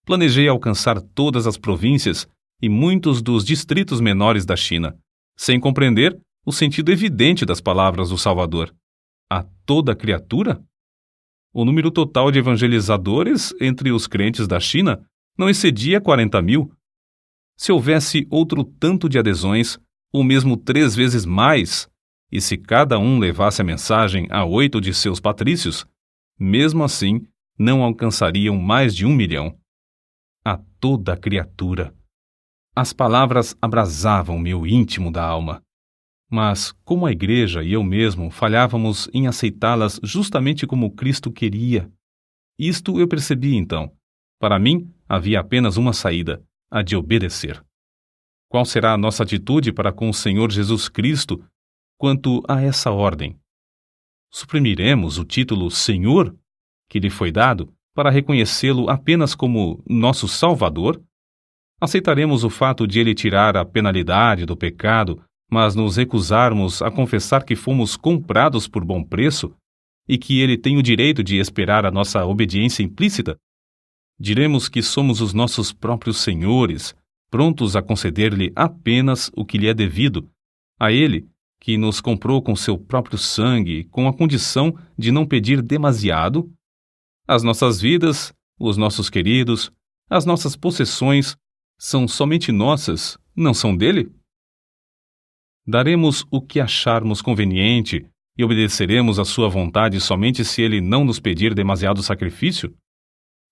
Planejei alcançar todas as províncias e muitos dos distritos menores da China, sem compreender o sentido evidente das palavras do Salvador. A toda criatura? O número total de evangelizadores entre os crentes da China não excedia 40.000. Se houvesse outro tanto de adesões, ou mesmo 3 vezes mais, e se cada um levasse a mensagem a 8 de seus patrícios, mesmo assim não alcançariam mais de 1 milhão. A toda criatura! As palavras abrasavam meu íntimo da alma. Mas, como a igreja e eu mesmo falhávamos em aceitá-las justamente como Cristo queria, isto eu percebi então. Para mim, havia apenas uma saída, a de obedecer. Qual será a nossa atitude para com o Senhor Jesus Cristo quanto a essa ordem? Suprimiremos o título Senhor, que lhe foi dado, para reconhecê-lo apenas como nosso Salvador? Aceitaremos o fato de ele tirar a penalidade do pecado, mas nos recusarmos a confessar que fomos comprados por bom preço e que ele tem o direito de esperar a nossa obediência implícita? Diremos que somos os nossos próprios senhores, prontos a conceder-lhe apenas o que lhe é devido, a ele, que nos comprou com seu próprio sangue, com a condição de não pedir demasiado? As nossas vidas, os nossos queridos, as nossas possessões são somente nossas, não são dele? Daremos o que acharmos conveniente e obedeceremos à sua vontade somente se ele não nos pedir demasiado sacrifício?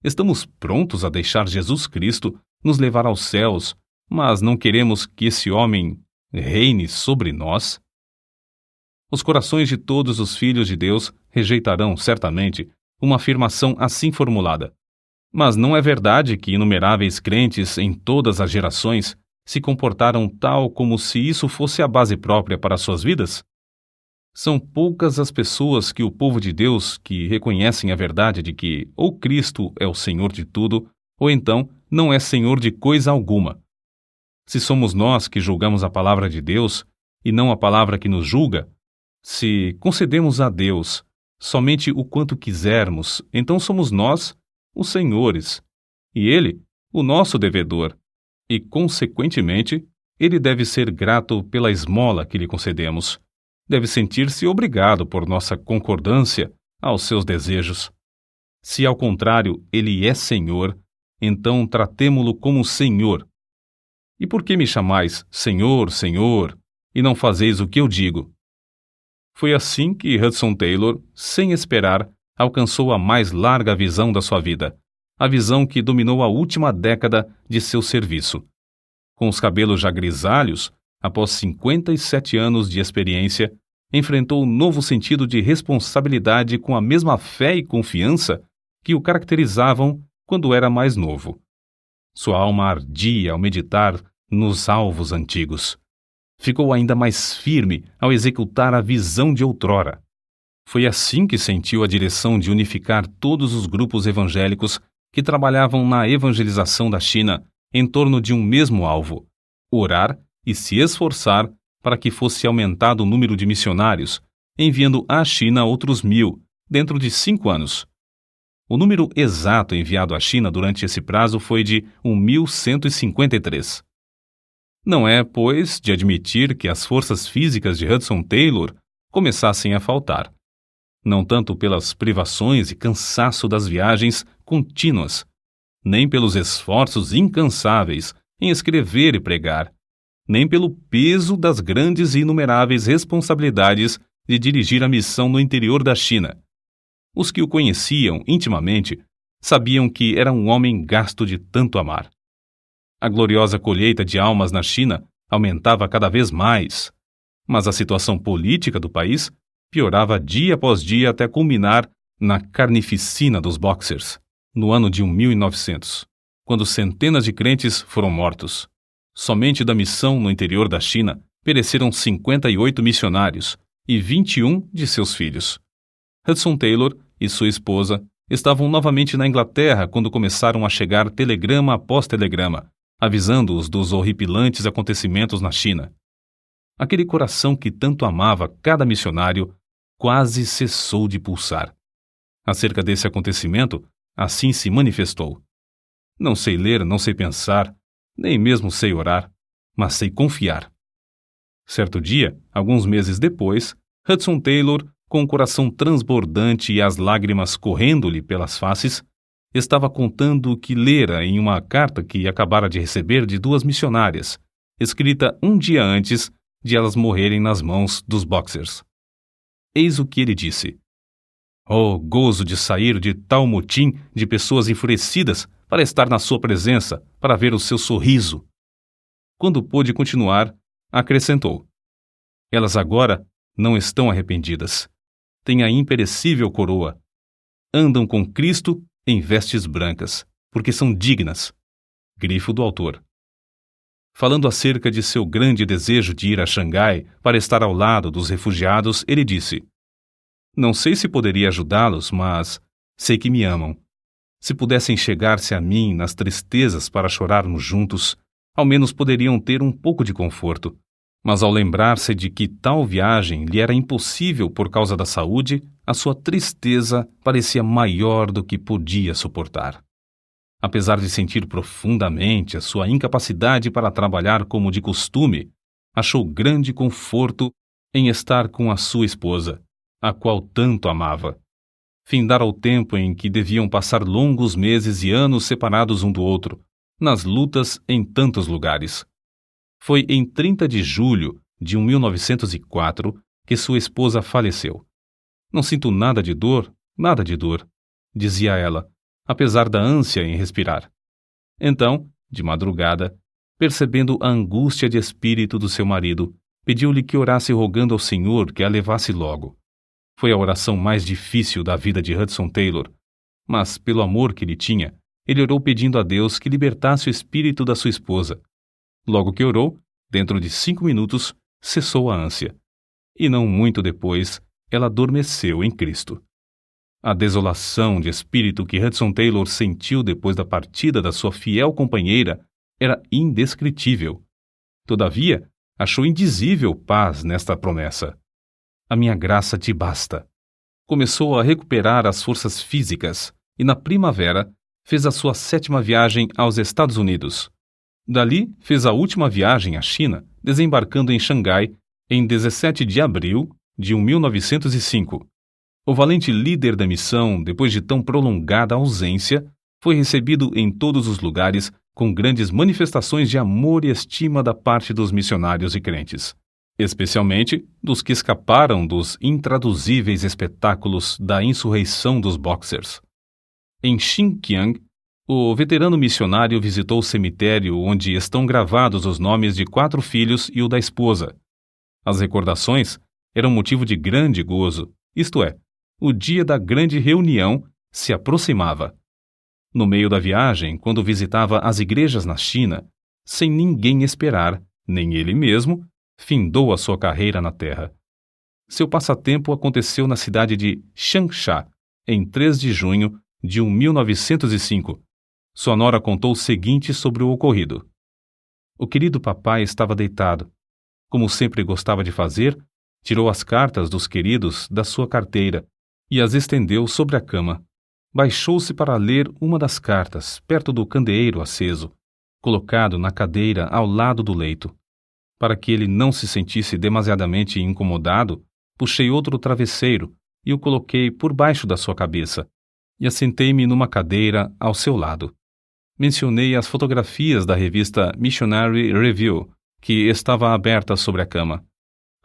Estamos prontos a deixar Jesus Cristo nos levar aos céus, mas não queremos que esse homem reine sobre nós? Os corações de todos os filhos de Deus rejeitarão, certamente, uma afirmação assim formulada. Mas não é verdade que inumeráveis crentes em todas as gerações se comportaram tal como se isso fosse a base própria para suas vidas? São poucas as pessoas que o povo de Deus que reconhecem a verdade de que ou Cristo é o Senhor de tudo, ou então não é Senhor de coisa alguma. Se somos nós que julgamos a palavra de Deus e não a palavra que nos julga, se concedemos a Deus somente o quanto quisermos, então somos nós os senhores, e ele, o nosso devedor, e, consequentemente, ele deve ser grato pela esmola que lhe concedemos. Deve sentir-se obrigado por nossa concordância aos seus desejos. Se, ao contrário, ele é Senhor, então tratemo-lo como Senhor. E por que me chamais Senhor, Senhor, e não fazeis o que eu digo? Foi assim que Hudson Taylor, sem esperar, alcançou a mais larga visão da sua vida, a visão que dominou a última década de seu serviço. Com os cabelos já grisalhos, após 57 anos de experiência, enfrentou um novo sentido de responsabilidade com a mesma fé e confiança que o caracterizavam quando era mais novo. Sua alma ardia ao meditar nos alvos antigos. Ficou ainda mais firme ao executar a visão de outrora. Foi assim que sentiu a direção de unificar todos os grupos evangélicos que trabalhavam na evangelização da China em torno de um mesmo alvo: orar e se esforçar para que fosse aumentado o número de missionários, enviando à China outros 1.000, dentro de 5 anos. O número exato enviado à China durante esse prazo foi de 1.153. Não é, pois, de admitir que as forças físicas de Hudson Taylor começassem a faltar. Não tanto pelas privações e cansaço das viagens contínuas, nem pelos esforços incansáveis em escrever e pregar, nem pelo peso das grandes e inumeráveis responsabilidades de dirigir a missão no interior da China. Os que o conheciam intimamente sabiam que era um homem gasto de tanto amar. A gloriosa colheita de almas na China aumentava cada vez mais, mas a situação política do país piorava dia após dia até culminar na carnificina dos Boxers, no ano de 1900, quando centenas de crentes foram mortos. Somente da missão no interior da China pereceram 58 missionários e 21 de seus filhos. Hudson Taylor e sua esposa estavam novamente na Inglaterra quando começaram a chegar telegrama após telegrama, avisando-os dos horripilantes acontecimentos na China. Aquele coração que tanto amava cada missionário quase cessou de pulsar. Acerca desse acontecimento, assim se manifestou: não sei ler, não sei pensar, nem mesmo sei orar, mas sei confiar. Certo dia, alguns meses depois, Hudson Taylor, com o coração transbordante e as lágrimas correndo-lhe pelas faces, estava contando o que lera em uma carta que acabara de receber de 2 missionárias, escrita um dia antes de elas morrerem nas mãos dos Boxers. Eis o que ele disse: "Oh, gozo de sair de tal motim de pessoas enfurecidas para estar na sua presença, para ver o seu sorriso." Quando pôde continuar, acrescentou: "Elas agora não estão arrependidas. Têm a imperecível coroa. Andam com Cristo em vestes brancas, porque são dignas." Grifo do autor. Falando acerca de seu grande desejo de ir a Xangai para estar ao lado dos refugiados, ele disse: "Não sei se poderia ajudá-los, mas sei que me amam. Se pudessem chegar-se a mim nas tristezas para chorarmos juntos, ao menos poderiam ter um pouco de conforto. Mas ao lembrar-se de que tal viagem lhe era impossível por causa da saúde, a sua tristeza parecia maior do que podia suportar. Apesar de sentir profundamente a sua incapacidade para trabalhar como de costume, achou grande conforto em estar com a sua esposa, a qual tanto amava. Findara o tempo em que deviam passar longos meses e anos separados um do outro, nas lutas em tantos lugares. Foi em 30 de julho de 1904 que sua esposa faleceu. "Não sinto nada de dor, dizia ela, apesar da ânsia em respirar. Então, de madrugada, percebendo a angústia de espírito do seu marido, pediu-lhe que orasse rogando ao Senhor que a levasse logo. Foi a oração mais difícil da vida de Hudson Taylor, mas, pelo amor que lhe tinha, ele orou pedindo a Deus que libertasse o espírito da sua esposa. Logo que orou, dentro de 5 minutos, cessou a ânsia. E não muito depois, ela adormeceu em Cristo. A desolação de espírito que Hudson Taylor sentiu depois da partida da sua fiel companheira era indescritível. Todavia, achou indizível paz nesta promessa. "A minha graça te basta." Começou a recuperar as forças físicas e, na primavera, fez a sua 7ª viagem aos Estados Unidos. Dali, fez a última viagem à China, desembarcando em Xangai em 17 de abril de 1905. O valente líder da missão, depois de tão prolongada ausência, foi recebido em todos os lugares com grandes manifestações de amor e estima da parte dos missionários e crentes, especialmente dos que escaparam dos intraduzíveis espetáculos da insurreição dos Boxers. Em Xinjiang, o veterano missionário visitou o cemitério onde estão gravados os nomes de 4 filhos e o da esposa. As recordações eram motivo de grande gozo, isto é, o dia da grande reunião se aproximava. No meio da viagem, quando visitava as igrejas na China, sem ninguém esperar, nem ele mesmo, findou a sua carreira na terra. Seu passatempo aconteceu na cidade de Changsha, em 3 de junho de 1905. Sua nora contou o seguinte sobre o ocorrido. O querido papai estava deitado. Como sempre gostava de fazer, tirou as cartas dos queridos da sua carteira e as estendeu sobre a cama. Baixou-se para ler uma das cartas, perto do candeeiro aceso, colocado na cadeira ao lado do leito. Para que ele não se sentisse demasiadamente incomodado, puxei outro travesseiro e o coloquei por baixo da sua cabeça, e assentei-me numa cadeira ao seu lado. Mencionei as fotografias da revista Missionary Review, que estava aberta sobre a cama.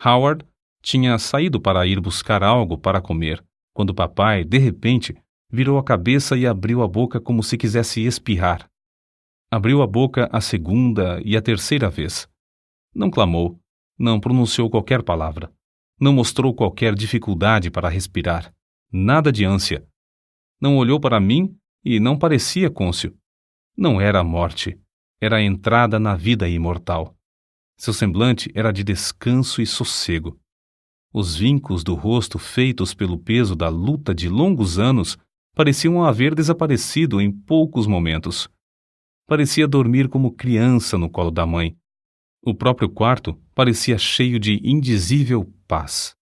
Howard tinha saído para ir buscar algo para comer, quando papai, de repente, virou a cabeça e abriu a boca como se quisesse espirrar. Abriu a boca a segunda e a terceira vez. Não clamou, não pronunciou qualquer palavra, não mostrou qualquer dificuldade para respirar, nada de ânsia. Não olhou para mim e não parecia cônscio. Não era a morte, era a entrada na vida imortal. Seu semblante era de descanso e sossego. Os vincos do rosto feitos pelo peso da luta de longos anos pareciam haver desaparecido em poucos momentos. Parecia dormir como criança no colo da mãe. O próprio quarto parecia cheio de indizível paz.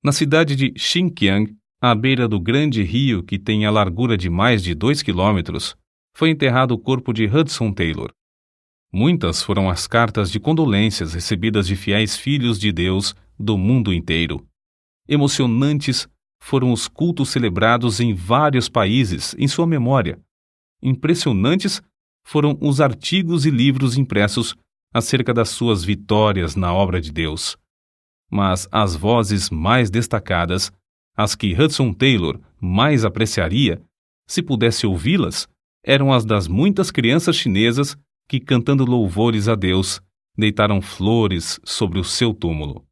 Na cidade de Xinjiang, à beira do grande rio que tem a largura de mais de 2 quilômetros, foi enterrado o corpo de Hudson Taylor. Muitas foram as cartas de condolências recebidas de fiéis filhos de Deus do mundo inteiro. Emocionantes foram os cultos celebrados em vários países em sua memória. Impressionantes foram os artigos e livros impressos acerca das suas vitórias na obra de Deus. Mas as vozes mais destacadas, as que Hudson Taylor mais apreciaria, se pudesse ouvi-las, eram as das muitas crianças chinesas que, cantando louvores a Deus, deitaram flores sobre o seu túmulo.